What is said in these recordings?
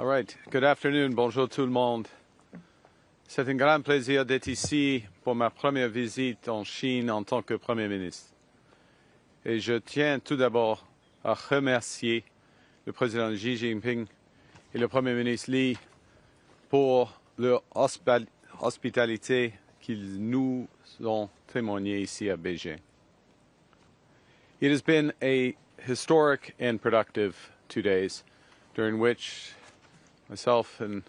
All right. Good afternoon. Bonjour tout le monde. C'est un grand plaisir d'être ici pour ma première visite en Chine en tant que Premier ministre. Et je tiens tout d'abord à remercier le président Xi Jinping et le Premier ministre Li pour leur hospitalité qu'ils nous ont témoignée ici à Beijing. It has been a historic and productive 2 days during which myself and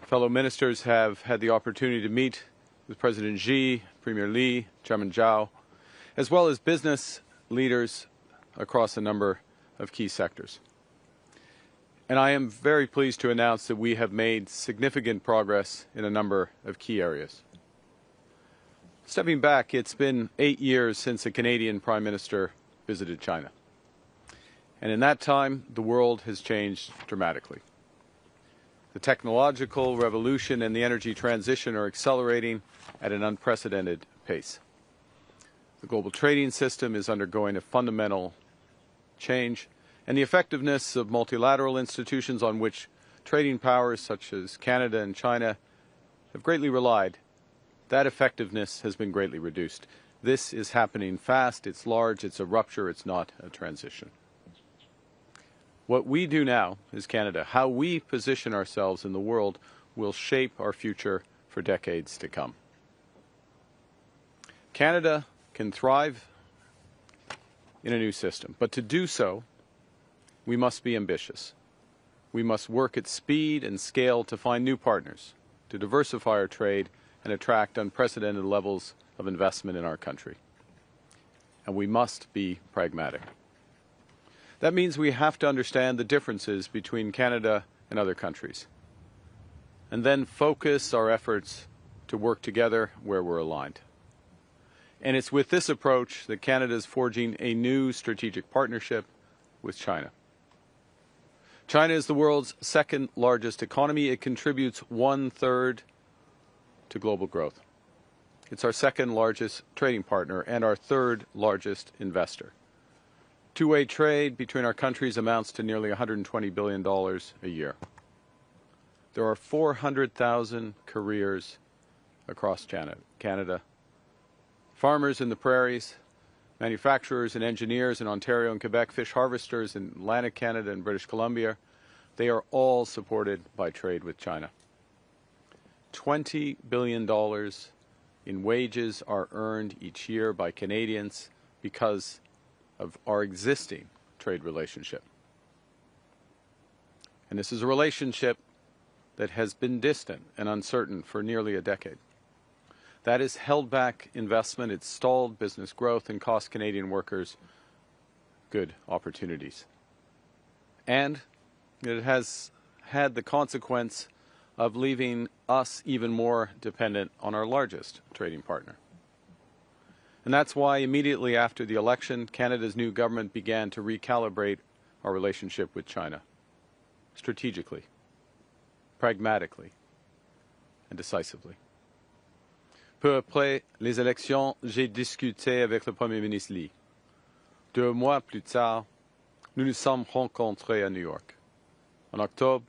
fellow ministers have had the opportunity to meet with President Xi, Premier Li, Chairman Zhao, as well as business leaders across a number of key sectors. And I am very pleased to announce that we have made significant progress in a number of key areas. Stepping back, it's been 8 years since a Canadian Prime Minister visited China. And in that time, the world has changed dramatically. The technological revolution and the energy transition are accelerating at an unprecedented pace. The global trading system is undergoing a fundamental change, and the effectiveness of multilateral institutions on which trading powers such as Canada and China have greatly relied, that effectiveness has been greatly reduced. This is happening fast, it's large, it's a rupture, it's not a transition. What we do now as Canada, how we position ourselves in the world, will shape our future for decades to come. Canada can thrive in a new system, but to do so, we must be ambitious. We must work at speed and scale to find new partners, to diversify our trade and attract unprecedented levels of investment in our country. And we must be pragmatic. That means we have to understand the differences between Canada and other countries, and then focus our efforts to work together where we're aligned. And it's with this approach that Canada is forging a new strategic partnership with China. China is the world's second largest economy. It contributes 1/3 to global growth. It's our second largest trading partner and our third largest investor. Two-way trade between our countries amounts to nearly $120 billion a year. There are 400,000 careers across Canada. Farmers in the prairies, manufacturers and engineers in Ontario and Quebec, fish harvesters in Atlantic Canada and British Columbia, they are all supported by trade with China. $20 billion in wages are earned each year by Canadians because of our existing trade relationship. And this is a relationship that has been distant and uncertain for nearly a decade. That has held back investment, it's stalled business growth, and cost Canadian workers good opportunities. And it has had the consequence of leaving us even more dependent on our largest trading partner. And that's why immediately after the election, Canada's new government began to recalibrate our relationship with China, strategically, pragmatically, and decisively. Peu après les élections, j'ai discuté avec le Premier ministre Li. 2 mois plus tard, nous nous sommes rencontrés à New York. En octobre,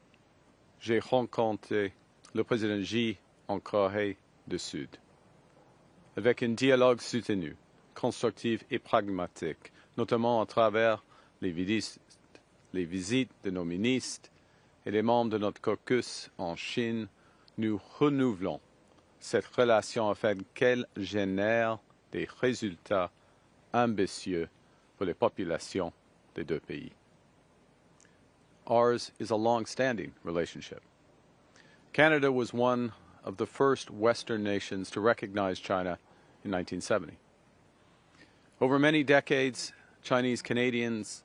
j'ai rencontré le président Xi en Corée du Sud. Avec un dialogue soutenu, constructif et pragmatique, notamment à travers les visites de nos ministres et des membres de notre caucus en Chine, nous renouvelons cette relation afin qu'elle génère des résultats ambitieux pour les populations des deux pays. Ours is a long-standing relationship. Canada was one of the first Western nations to recognize China in 1970. Over many decades, Chinese Canadians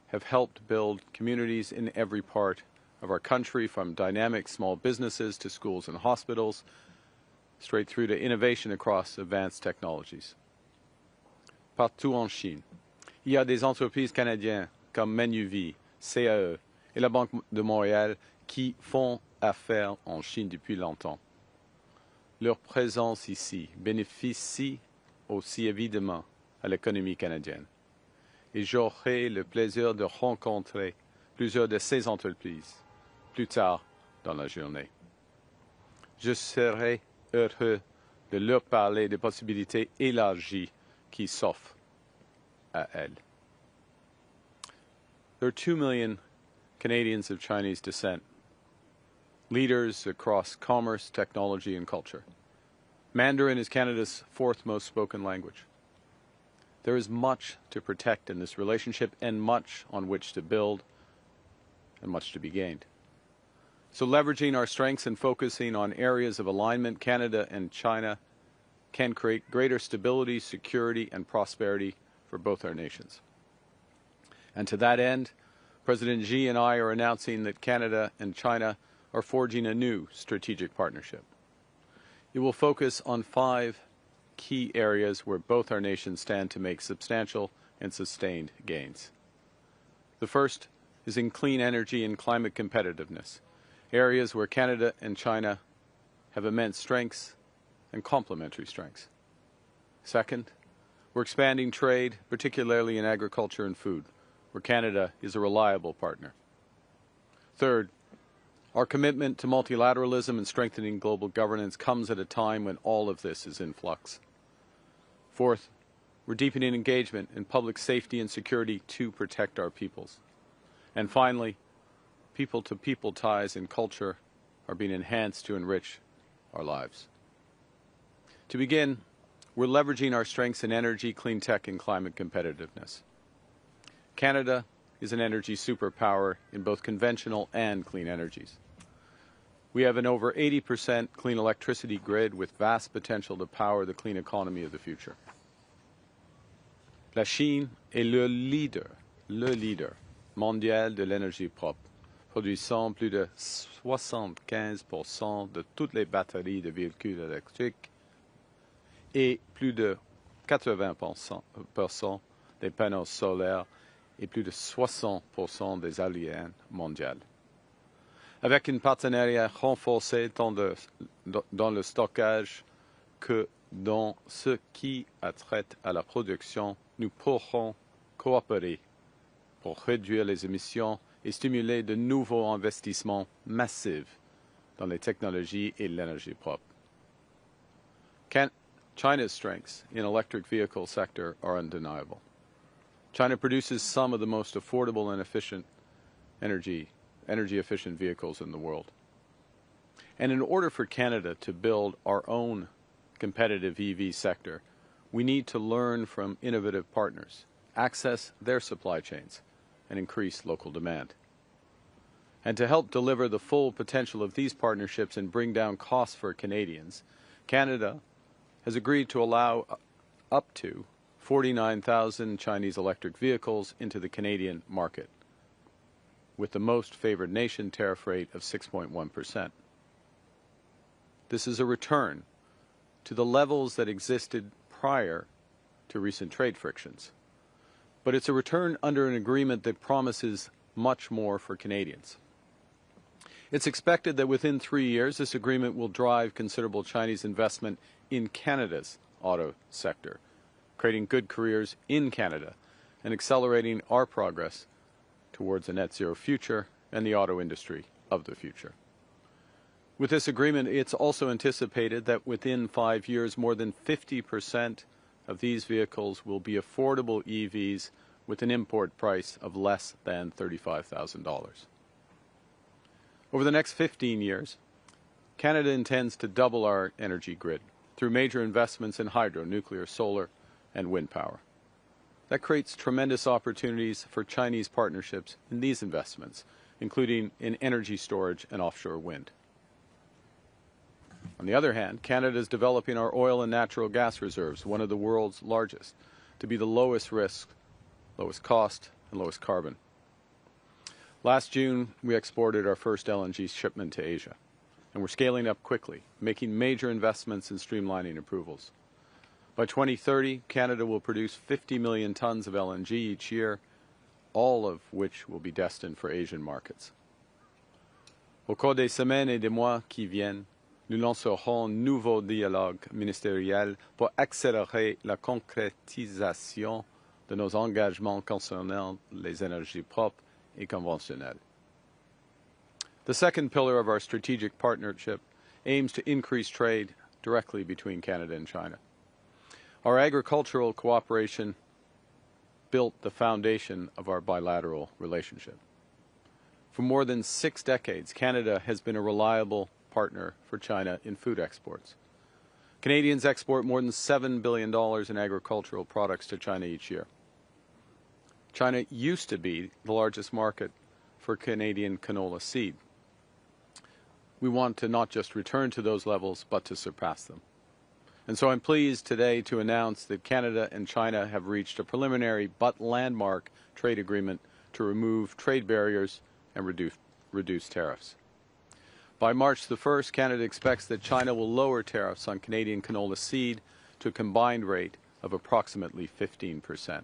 have helped build communities in every part of our country, from dynamic small businesses to schools and hospitals, straight through to innovation across advanced technologies. Partout en Chine, il y a des entreprises canadiennes comme Manuvie, CAE et la Banque de Montréal qui font affaires en Chine depuis longtemps. Leur présence ici bénéficie aussi évidemment à l'économie canadienne. Et j'aurai le plaisir de rencontrer plusieurs de ces entreprises plus tard dans la journée. Je serai heureux de leur parler des possibilités élargies qui s'offrent à elles. There are 2 million Canadians of Chinese descent, leaders across commerce, technology, and culture. Mandarin is Canada's fourth most spoken language. There is much to protect in this relationship and much on which to build and much to be gained. So leveraging our strengths and focusing on areas of alignment, Canada and China can create greater stability, security, and prosperity for both our nations. And to that end, President Xi and I are announcing that Canada and China are forging a new strategic partnership. It will focus on 5 key areas where both our nations stand to make substantial and sustained gains. The first is in clean energy and climate competitiveness, areas where Canada and China have immense strengths and complementary strengths. Second, we're expanding trade, particularly in agriculture and food, where Canada is a reliable partner. Third, our commitment to multilateralism and strengthening global governance comes at a time when all of this is in flux. Fourth, we're deepening engagement in public safety and security to protect our peoples. And finally, people-to-people ties in culture are being enhanced to enrich our lives. To begin, we're leveraging our strengths in energy, clean tech, and climate competitiveness. Canada is an energy superpower in both conventional and clean energies. We have an over 80% clean electricity grid with vast potential to power the clean economy of the future. La Chine est le leader mondial de l'énergie propre, produisant plus de 75% de toutes les batteries de véhicules électriques et plus de 80% des panneaux solaires et plus de 60% des éoliennes mondiales. Avec un partenariat renforcé tant dans le stockage que dans ce qui a trait à la production, nous pourrons coopérer pour réduire les émissions et stimuler de nouveaux investissements massifs dans les technologies et l'énergie propre. China's strengths in electric vehicle sector are undeniable. China produces some of the most affordable and efficient energy-efficient vehicles in the world. And in order for Canada to build our own competitive EV sector, we need to learn from innovative partners, access their supply chains, and increase local demand. And to help deliver the full potential of these partnerships and bring down costs for Canadians, Canada has agreed to allow up to 49,000 Chinese electric vehicles into the Canadian market, with the most favored nation tariff rate of 6.1%. This is a return to the levels that existed prior to recent trade frictions. But it's a return under an agreement that promises much more for Canadians. It's expected that within 3 years, this agreement will drive considerable Chinese investment in Canada's auto sector, creating good careers in Canada and accelerating our progress towards a net zero future and the auto industry of the future. With this agreement, it's also anticipated that within 5 years, more than 50% of these vehicles will be affordable EVs with an import price of less than $35,000. Over the next 15 years, Canada intends to double our energy grid through major investments in hydro, nuclear, solar, and wind power. That creates tremendous opportunities for Chinese partnerships in these investments, including in energy storage and offshore wind. On the other hand, Canada is developing our oil and natural gas reserves, one of the world's largest, to be the lowest risk, lowest cost, and lowest carbon. Last June, we exported our first LNG shipment to Asia, and we're scaling up quickly, making major investments in streamlining approvals. By 2030, Canada will produce 50 million tons of LNG each year, all of which will be destined for Asian markets. Au cours des semaines et des mois qui viennent, nous lancerons un nouveau dialogue ministériel pour accélérer la concrétisation de nos engagements concernant les énergies propres et conventionnelles. The second pillar of our strategic partnership aims to increase trade directly between Canada and China. Our agricultural cooperation built the foundation of our bilateral relationship. For more than 6 decades, Canada has been a reliable partner for China in food exports. Canadians export more than $7 billion in agricultural products to China each year. China used to be the largest market for Canadian canola seed. We want to not just return to those levels, but to surpass them. And so I'm pleased today to announce that Canada and China have reached a preliminary but landmark trade agreement to remove trade barriers and reduce tariffs. By March the 1st, Canada expects that China will lower tariffs on Canadian canola seed to a combined rate of approximately 15%.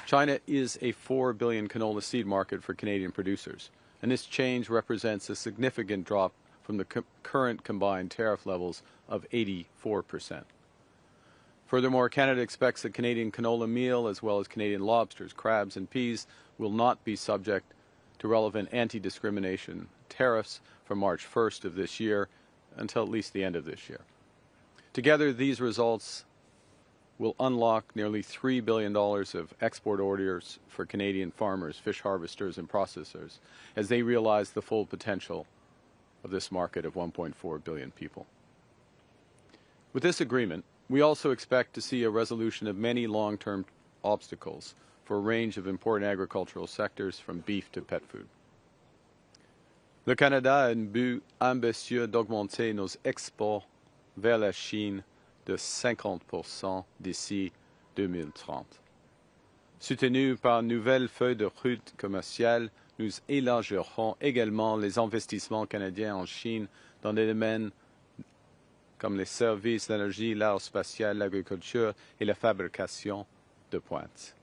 China is a $4 billion canola seed market for Canadian producers, and this change represents a significant drop from the current combined tariff levels of 84%. Furthermore, Canada expects that Canadian canola meal, as well as Canadian lobsters, crabs, and peas, will not be subject to relevant anti-discrimination tariffs from March 1st of this year until at least the end of this year. Together, these results will unlock nearly $3 billion of export orders for Canadian farmers, fish harvesters, and processors as they realize the full potential of this market of 1.4 billion people. With this agreement, we also expect to see a resolution of many long-term obstacles for a range of important agricultural sectors, from beef to pet food. Le Canada a un but ambitieux d'augmenter nos exports vers la Chine de 50% d'ici 2030. Soutenu par une nouvelle feuille de route commerciale, nous élargirons également les investissements canadiens en Chine dans des domaines comme les services, l'énergie, l'aérospatiale, l'agriculture et la fabrication de pointe.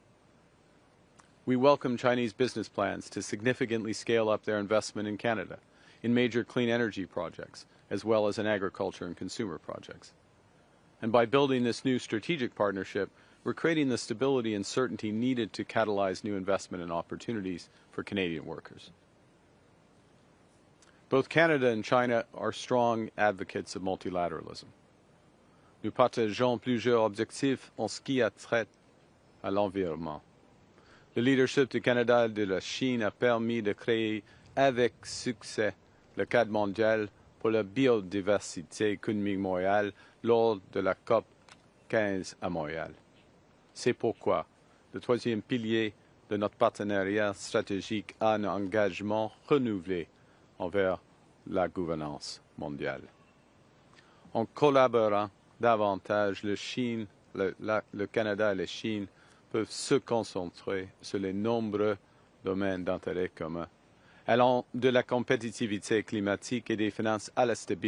We welcome Chinese business plans to significantly scale up their investment in Canada, in major clean energy projects, as well as in agriculture and consumer projects. And by building this new strategic partnership, we're creating the stability and certainty needed to catalyze new investment and opportunities for Canadian workers. Both Canada and China are strong advocates of multilateralism. Nous partageons plusieurs objectifs en ce qui a trait à l'environnement. Le leadership du Canada et de la Chine a permis de créer avec succès le cadre mondial pour la biodiversité économique mondiale lors de la COP 15 à Montréal. C'est pourquoi le troisième pilier de notre partenariat stratégique a un engagement renouvelé envers la gouvernance mondiale. En collaborant davantage, le Canada et la Chine peuvent se concentrer sur les nombreux domaines d'intérêt commun, allant de la compétitivité climatique et des finances à la stabilité